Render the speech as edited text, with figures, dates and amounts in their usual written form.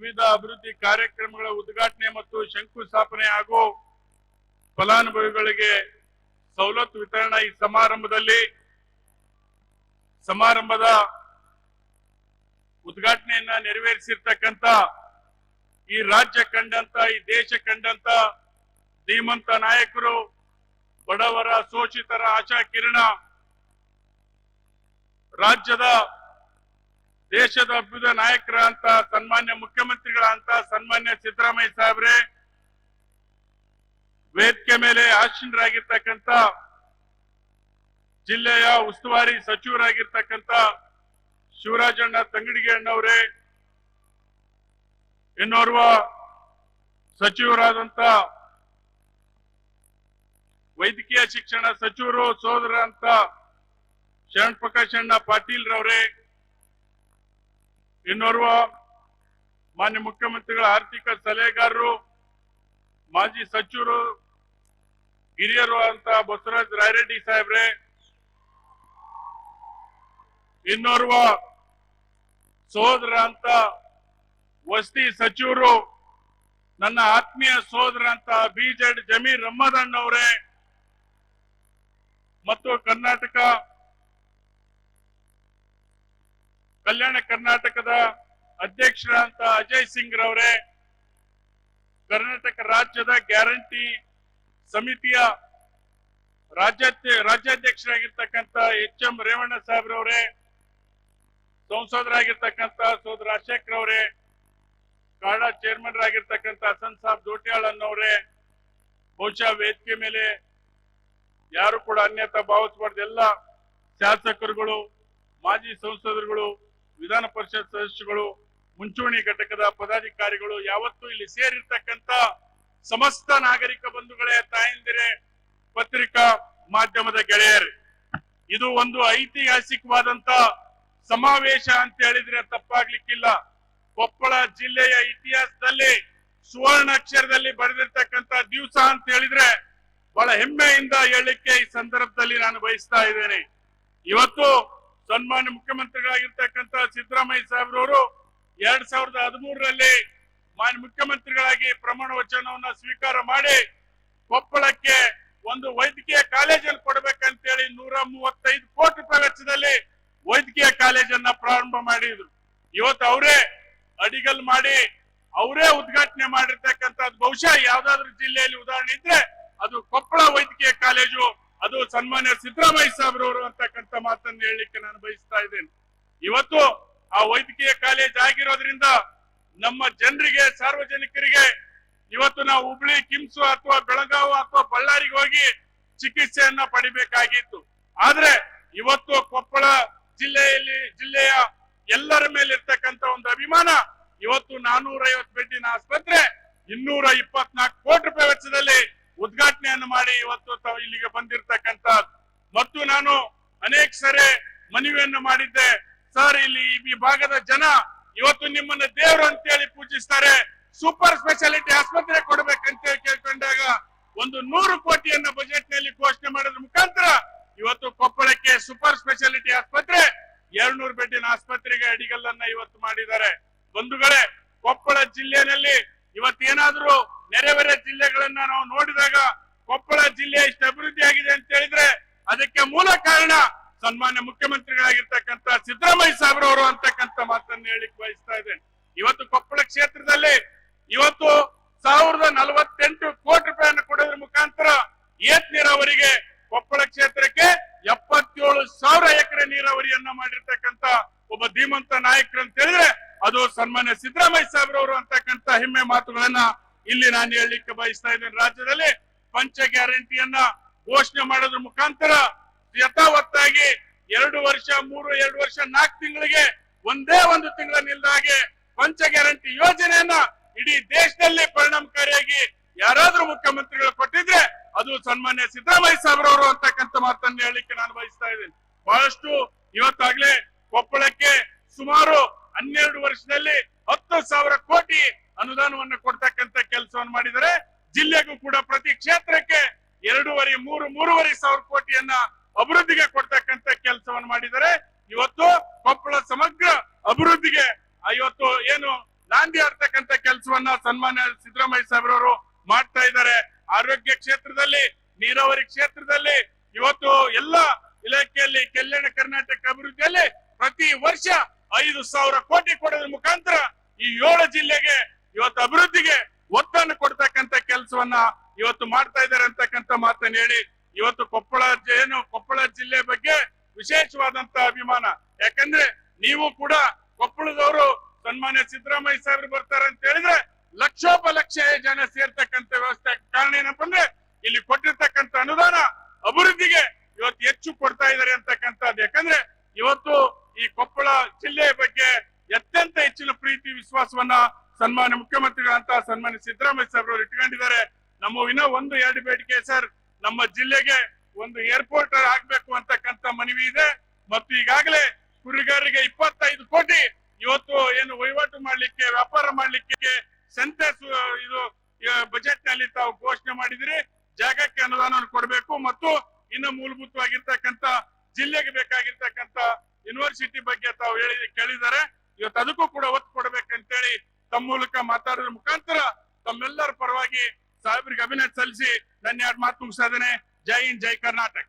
ವಿವಿಧ ಅಭಿವೃದ್ಧಿ ಕಾರ್ಯಕ್ರಮಗಳ ಉದ್ಘಾಟನೆ ಮತ್ತು ಶಂಕುಸ್ಥಾಪನೆ ಹಾಗೂ ಫಲಾನುಭವಿಗಳಿಗೆ ಸವಲತ್ತು ವಿತರಣಾ ಈ ಸಮಾರಂಭದ ಉದ್ಘಾಟನೆಯನ್ನ ನೆರವೇರಿಸಿರ್ತಕ್ಕಂಥ ಈ ರಾಜ್ಯ ಕಂಡಂತ ಈ ದೇಶ ಕಂಡಂತ ಧೀಮಂತ ನಾಯಕರು, ಬಡವರ ಶೋಷಿತರ ಆಶಾ ಕಿರಣ, ರಾಜ್ಯದ ದೇಶದ ಅಭ್ಯುದಯ ನಾಯಕರ ಅಂತ ಸನ್ಮಾನ್ಯ ಮುಖ್ಯಮಂತ್ರಿಗಳ ಅಂತ ಸನ್ಮಾನ್ಯ ಸಿದ್ದರಾಮಯ್ಯ ಸಾಹೇಬ್ರೆ, ವೇದಿಕೆ ಮೇಲೆ ಆಸೀನರಾಗಿರ್ತಕ್ಕಂಥ ಜಿಲ್ಲೆಯ ಉಸ್ತುವಾರಿ ಸಚಿವರಾಗಿರ್ತಕ್ಕಂಥ ಶಿವರಾಜಣ್ಣ ತಂಗಡಿಗೆ ಅಣ್ಣವರೇ, ಇನ್ನೋರ್ವ ಸಚಿವರಾದಂತ ವೈದ್ಯಕೀಯ ಶಿಕ್ಷಣ ಸಚಿವರು ಸೋದರ ಅಂತ ಶರಣ್ ಪ್ರಕಾಶ್ ಅಣ್ಣ ಪಾಟೀಲ್ ರವರೇ, ಇನ್ನೋರ್ವ ಮಾನ್ಯ ಮುಖ್ಯಮಂತ್ರಿಗಳ ಆರ್ಥಿಕ ಸಲಹೆಗಾರರು, ಮಾಜಿ ಸಚಿವರು, ಹಿರಿಯರು ಅಂತ ಬಸವರಾಜ ರಾಯರೆಡ್ಡಿ ಸಾಹೇಬ್ರೆ, ಇನ್ನೋರ್ವ ಸೋದರ ಅಂತ ವಸತಿ ಸಚಿವರು, ನನ್ನ ಆತ್ಮೀಯ ಸೋದರ ಅಂತ ಬಿಜೆಡ್ ಜಮೀರ್ ರಹಮದನ್ ಅವರೇ, ಮತ್ತು ಕಲ್ಯಾಣ ಕರ್ನಾಟಕದ ಅಧ್ಯಕ್ಷರಂತ ಅಜಯ್ ಸಿಂಗ್ ರವರೇ, ಕರ್ನಾಟಕ ರಾಜ್ಯದ ಗ್ಯಾರಂಟಿ ಸಮಿತಿಯ ರಾಜ್ಯಾಧ್ಯಕ್ಷರಾಗಿರ್ತಕ್ಕಂಥ ಎಂ ರೇವಣ್ಣ ಸಾಹೇಬ್ರವರೇ, ಸಂಸದರಾಗಿರ್ತಕ್ಕಂಥ ಸೋದರ ಅಶೇಖ್ ರವರೇ, ಕಾಡಾ ಚೇರ್ಮನ್ ಆಗಿರ್ತಕ್ಕಂಥ ಹಸನ್ ಸಾಬ್ ದೋಟ್ಯಾಳ್ ಅನ್ನೋರೇ, ಬಹುಶಃ ವೇದಿಕೆ ಮೇಲೆ ಯಾರು ಕೂಡ ಅನ್ಯತಾ ಭಾವಿಸಬಾರ್ದು, ಎಲ್ಲ ಶಾಸಕರುಗಳು, ಮಾಜಿ ಸಂಸದರುಗಳು, ವಿಧಾನ ಪರಿಷತ್ ಸದಸ್ಯರುಗಳು, ಮುಂಚೂಣಿ ಘಟಕದ ಪದಾಧಿಕಾರಿಗಳು, ಯಾವತ್ತೂ ಇಲ್ಲಿ ಸೇರಿರ್ತಕ್ಕಂಥ ಸಮಸ್ತ ನಾಗರಿಕ ಬಂಧುಗಳೇ, ತಾಯಂದಿರೇ, ಪತ್ರಿಕಾ ಮಾಧ್ಯಮದ ಗೆಳೆಯರೇ, ಇದು ಒಂದು ಐತಿಹಾಸಿಕವಾದಂತ ಸಮಾವೇಶ ಅಂತ ಹೇಳಿದ್ರೆ ತಪ್ಪಾಗ್ಲಿಕ್ಕಿಲ್ಲ. ಕೊಪ್ಪಳ ಜಿಲ್ಲೆಯ ಇತಿಹಾಸದಲ್ಲಿ ಸುವರ್ಣ ಅಕ್ಷರದಲ್ಲಿ ಬರೆದಿರ್ತಕ್ಕಂಥ ದಿವಸ ಅಂತ ಹೇಳಿದ್ರೆ ಬಹಳ ಹೆಮ್ಮೆಯಿಂದ ಹೇಳಲಿಕ್ಕೆ ಈ ಸಂದರ್ಭದಲ್ಲಿ ನಾನು ಬಯಸ್ತಾ ಇದ್ದೇನೆ. ಇವತ್ತು ಸನ್ಮಾನ್ಯ ಮುಖ್ಯಮಂತ್ರಿಗಳಾಗಿರ್ತಕ್ಕಂಥ ಸಿದ್ದರಾಮಯ್ಯ ಸಾಹೇಬ್ರವರು 2013ರಲ್ಲಿ ಮಾನ್ಯ ಮುಖ್ಯಮಂತ್ರಿಗಳಾಗಿ ಪ್ರಮಾಣ ವಚನವನ್ನ ಸ್ವೀಕಾರ ಮಾಡಿ ಕೊಪ್ಪಳಕ್ಕೆ ಒಂದು ವೈದ್ಯಕೀಯ ಕಾಲೇಜನ್ನು ಕೊಡಬೇಕಂತೇಳಿ 135 ಕೋಟಿ ರೂಪಾಯಿ ವೆಚ್ಚದಲ್ಲಿ ವೈದ್ಯಕೀಯ ಕಾಲೇಜನ್ನ ಪ್ರಾರಂಭ ಮಾಡಿದ್ರು. ಇವತ್ತು ಅವರೇ ಅಡಿಗಲ್ ಮಾಡಿ ಅವರೇ ಉದ್ಘಾಟನೆ ಮಾಡಿರ್ತಕ್ಕಂಥದ್ದು ಬಹುಶಃ ಯಾವ್ದಾದ್ರು ಜಿಲ್ಲೆಯಲ್ಲಿ ಉದಾಹರಣೆ ಇದ್ರೆ ಅದು ಕೊಪ್ಪಳ ವೈದ್ಯಕೀಯ ಕಾಲೇಜು, ಅದು ಸನ್ಮಾನ್ಯ ಸಿದ್ದರಾಮಯ್ಯ ಸಾಹೇಬ್ರವರು ಅಂತಕ್ಕಂಥ ಮಾತನ್ನು ಹೇಳಲಿಕ್ಕೆ ನಾನು ಬಯಸ್ತಾ ಇದ್ದೇನೆ. ಇವತ್ತು ಆ ವೈದ್ಯಕೀಯ ಕಾಲೇಜ್ ಆಗಿರೋದ್ರಿಂದ ನಮ್ಮ ಜನರಿಗೆ, ಸಾರ್ವಜನಿಕರಿಗೆ ಇವತ್ತು ನಾವು ಹುಬ್ಳಿ ಕಿಮ್ಸ್ ಅಥವಾ ಬೆಳಗಾವಿ ಅಥವಾ ಬಳ್ಳಾರಿಗೆ ಹೋಗಿ ಚಿಕಿತ್ಸೆಯನ್ನ ಪಡಿಬೇಕಾಗಿತ್ತು. ಆದ್ರೆ ಇವತ್ತು ಕೊಪ್ಪಳ ಜಿಲ್ಲೆಯ ಎಲ್ಲರ ಮೇಲೆ ಇರ್ತಕ್ಕಂಥ ಒಂದು ಅಭಿಮಾನ, ಇವತ್ತು 450 ಬೆಡ್ಡಿನ ಆಸ್ಪತ್ರೆ 224 ಕೋಟಿ ರೂಪಾಯಿ ವೆಚ್ಚದಲ್ಲಿ ಉದ್ಘಾಟನೆಯನ್ನು ಮಾಡಿ ಇವತ್ತು ತಾವು ಇಲ್ಲಿಗೆ ಬಂದಿರತಕ್ಕಂತ. ಮತ್ತು ನಾನು ಅನೇಕ ಸರಿ ಮನವಿಯನ್ನು ಮಾಡಿದ್ದೆ, ಸರ್ ಇಲ್ಲಿ ಈ ಭಾಗದ ಜನ ಇವತ್ತು ನಿಮ್ಮನ್ನ ದೇವರು ಅಂತೇಳಿ ಪೂಜಿಸ್ತಾರೆ, ಸೂಪರ್ ಸ್ಪೆಷಾಲಿಟಿ ಆಸ್ಪತ್ರೆ ಕೊಡಬೇಕಂತ ಕೇಳ್ಕೊಂಡಾಗ ಒಂದು 100 ಕೋಟಿಯನ್ನ ಬಜೆಟ್ ನಲ್ಲಿ ಘೋಷಣೆ ಮಾಡೋದ್ರ ಮುಖಾಂತರ ಇವತ್ತು ಕೊಪ್ಪಳಕ್ಕೆ ಸೂಪರ್ ಸ್ಪೆಷಾಲಿಟಿ ಆಸ್ಪತ್ರೆ 200 ಬೆಡ್ಡಿನ ಆಸ್ಪತ್ರೆಗೆ ಅಡಿಗಲ್ಲನ್ನ ಇವತ್ತು ಮಾಡಿದ್ದಾರೆ. ಬಂಧುಗಳೇ, ಕೊಪ್ಪಳ ಜಿಲ್ಲೆಯಲ್ಲಿ ಇವತ್ತೇನಾದ್ರೂ ನೆರೆಹೊರೆ ಜಿಲ್ಲೆಗಳನ್ನ ನಾವು ನೋಡಿದಾಗ ಕೊಪ್ಪಳ ಜಿಲ್ಲೆ ಇಷ್ಟು ಅಭಿವೃದ್ಧಿ ಆಗಿದೆ ಅಂತ ಹೇಳಿದ್ರೆ ಅದಕ್ಕೆ ಮೂಲ ಕಾರಣ ಸನ್ಮಾನ್ಯ ಮುಖ್ಯಮಂತ್ರಿಗಳಾಗಿರ್ತಕ್ಕಂಥ ಸಿದ್ದರಾಮಯ್ಯ ಸಾಹೇಬ್ರವರು ಅಂತಕ್ಕಂಥ ಮಾತನ್ನು ಹೇಳಿಕ್ ಬಯಸ್ತಾ ಇದ್ದೇನೆ. ಇವತ್ತು ಕೊಪ್ಪಳ ಕ್ಷೇತ್ರದಲ್ಲಿ ಇವತ್ತು 1048 ಕೋಟಿ ರೂಪಾಯಿಯನ್ನು ಕೊಡೋದ್ರ ಮುಖಾಂತರ ಏತ್ ನೀರಾವರಿಗೆ ಕೊಪ್ಪಳ ಕ್ಷೇತ್ರಕ್ಕೆ 77,000 ಎಕರೆ ನೀರಾವರಿಯನ್ನ ಮಾಡಿರ್ತಕ್ಕಂಥ ಒಬ್ಬ ಧೀಮಂತ ನಾಯಕರು ಅಂತ ಹೇಳಿದ್ರೆ ಅದು ಸನ್ಮಾನ್ಯ ಸಿದ್ದರಾಮಯ್ಯ ಸಾಹೇಬ್ರವರು ಅಂತಕ್ಕಂಥ ಹೆಮ್ಮೆ ಮಾತುಗಳನ್ನ ಇಲ್ಲಿ ನಾನು ಹೇಳಲಿಕ್ಕೆ ಬಯಸ್ತಾ ಇದ್ದೇನೆ. ರಾಜ್ಯದಲ್ಲಿ ಪಂಚ ಗ್ಯಾರಂಟಿಯನ್ನ ಘೋಷಣೆ ಮಾಡೋದ್ರ ಮುಖಾಂತರ ಯಥಾವತ್ತಾಗಿ 2 ವರ್ಷ 2 ವರ್ಷ 4 ತಿಂಗಳಿಗೆ ಒಂದೇ ಒಂದು ತಿಂಗಳ ನಿಲ್ದಾಗೆ ಪಂಚ ಗ್ಯಾರಂಟಿ ಯೋಜನೆಯನ್ನ ಇಡೀ ದೇಶದಲ್ಲಿ ಪರಿಣಾಮಕಾರಿಯಾಗಿ ಯಾರಾದ್ರೂ ಮುಖ್ಯಮಂತ್ರಿಗಳು ಕೊಟ್ಟಿದ್ರೆ ಅದು ಸನ್ಮಾನ್ಯ ಸಿದ್ದರಾಮಯ್ಯ ಸಾಹೇಬ್ರವರು ಅಂತಕ್ಕಂಥ ಮಾತನ್ನು ಹೇಳಲಿಕ್ಕೆ ನಾನು ಬಯಸ್ತಾ ಇದ್ದೇನೆ. ಬಹಳಷ್ಟು ಇವತ್ತಾಗ್ಲೇ ಕೊಪ್ಪಳಕ್ಕೆ ಸುಮಾರು 12 ವರ್ಷದಲ್ಲಿ 10,000 ಕೋಟಿ ಅನುದಾನವನ್ನು ಕೊಡ್ತಕ್ಕಂಥ ಕೆಲಸವನ್ನು ಮಾಡಿದರೆ, ಜಿಲ್ಲೆಗೂ ಕೂಡ ಪ್ರತಿ ಕ್ಷೇತ್ರಕ್ಕೆ 2.5-3 ಸಾವಿರ ಕೋಟಿಯನ್ನ ಅಭಿವೃದ್ಧಿಗೆ ಕೊಡ್ತಕ್ಕಂಥ ಕೆಲಸವನ್ನು ಮಾಡಿದರೆ. ಇವತ್ತು ಕೊಪ್ಪಳ ಸಮಗ್ರ ಅಭಿವೃದ್ಧಿಗೆ ಇವತ್ತು ಏನು ನಾಂದಿ ಆಗ್ತಕ್ಕಂಥ ಕೆಲಸವನ್ನ ಸನ್ಮಾನ್ಯ ಸಿದ್ದರಾಮಯ್ಯ ಸಾಹೇಬ್ರವರು ಮಾಡ್ತಾ ಇದ್ದಾರೆ. ಆರೋಗ್ಯ ಕ್ಷೇತ್ರದಲ್ಲಿ, ನೀರಾವರಿ ಕ್ಷೇತ್ರದಲ್ಲಿ, ಇವತ್ತು ಎಲ್ಲ ಇಲಾಖೆಯಲ್ಲಿ, ಕಲ್ಯಾಣ ಕರ್ನಾಟಕ ಅಭಿವೃದ್ಧಿಯಲ್ಲಿ ಪ್ರತಿ ವರ್ಷ 5,000 ಕೋಟಿ ಕೊಡೋದ್ರ ಮುಖಾಂತರ ಈ 7 ಜಿಲ್ಲೆಗೆ ಇವತ್ತು ಅಭಿವೃದ್ಧಿಗೆ ಒತ್ತನ್ನು ಕೊಡ್ತಕ್ಕಂಥ ಕೆಲಸವನ್ನ ಇವತ್ತು ಮಾಡ್ತಾ ಇದ್ದಾರೆ ಅಂತಕ್ಕಂಥ ಮಾತನ್ನ ಹೇಳಿ, ಇವತ್ತು ಕೊಪ್ಪಳ ಜಿಲ್ಲೆ ಬಗ್ಗೆ ವಿಶೇಷವಾದಂತ ಅಭಿಮಾನ. ಯಾಕಂದ್ರೆ ನೀವು ಕೂಡ ಕೊಪ್ಪಳದವರು ಸನ್ಮಾನ್ಯ ಸಿದ್ದರಾಮಯ್ಯ ಸಾಹೇಬ್ರು ಬರ್ತಾರೆ ಅಂತ ಹೇಳಿದ್ರೆ ಲಕ್ಷೋಪಲಕ್ಷ ಜನ ಸೇರ್ತಕ್ಕಂಥ ವ್ಯವಸ್ಥೆ. ಕಾರಣ ಏನಪ್ಪ ಅಂದ್ರೆ ಇಲ್ಲಿ ಕೊಟ್ಟಿರ್ತಕ್ಕಂಥ ಅನುದಾನ ಅಭಿವೃದ್ಧಿಗೆ ಇವತ್ತು ಹೆಚ್ಚು ಕೊಡ್ತಾ ಇದ್ದಾರೆ ಅಂತಕ್ಕಂಥದ್ದು. ಯಾಕಂದ್ರೆ ಇವತ್ತು ಈ ಕೊಪ್ಪಳ ಜಿಲ್ಲೆಯ ಬಗ್ಗೆ ಅತ್ಯಂತ ಹೆಚ್ಚಿನ ಪ್ರೀತಿ ವಿಶ್ವಾಸವನ್ನ ಸನ್ಮಾನ್ಯ ಮುಖ್ಯಮಂತ್ರಿಗಳಂತ ಸನ್ಮಾನ್ಯ ಸಿದ್ದರಾಮಯ್ಯ ಸಾಹೇಬ್ರು ಇಟ್ಕೊಂಡಿದ್ದಾರೆ. ನಮ್ಮ ಇನ್ನೂ 1-2 ಬೇಡಿಕೆ ಸರ್, ನಮ್ಮ ಜಿಲ್ಲೆಗೆ ಒಂದು ಏರ್ಪೋರ್ಟ್ ಆಗ್ಬೇಕು ಅಂತಕ್ಕಂಥ ಮನವಿ ಇದೆ. ಮತ್ತು ಈಗಾಗಲೇ ಕುರಿಗಾರರಿಗೆ 25 ಕೋಟಿ ಇವತ್ತು ಏನು ವಹಿವಾಟು ಮಾಡ್ಲಿಕ್ಕೆ, ವ್ಯಾಪಾರ ಮಾಡ್ಲಿಕ್ಕೆ ಸೆನ್ಸಸ್ ಇದು ಬಜೆಟ್ ನಲ್ಲಿ ತಾವು ಘೋಷಣೆ ಮಾಡಿದಿರಿ. ಜಾಗಕ್ಕೆ ಅನುದಾನವನ್ನು ಕೊಡಬೇಕು ಮತ್ತು ಇನ್ನು ಮೂಲಭೂತವಾಗಿರ್ತಕ್ಕಂಥ ಜಿಲ್ಲೆಗೆ ಬೇಕಾಗಿರ್ತಕ್ಕಂಥ ಯೂನಿವರ್ಸಿಟಿ ಬಗ್ಗೆ ತಾವು ಕೇಳಿದ್ದಾರೆ. ಇವತ್ತು ಅದಕ್ಕೂ ಕೂಡ ಒತ್ತು ಕೊಡಬೇಕಂತೇಳಿ ತಮ್ಮ ಮೂಲಕ ಮಾತಾಡೋದ್ರ ಮುಖಾಂತರ ತಮ್ಮೆಲ್ಲರ ಪರವಾಗಿ ಸಾಹೇಬರಿಗೆ ಅಭಿನಂದನೆ ಸಲ್ಲಿಸಿ ನನ್ನ 2 ಮಾತು ಮುಗಿಸ್ತಾ ಇದ್ದೇನೆ. ಜೈ ಹಿಂದ್, ಜೈ ಕರ್ನಾಟಕ.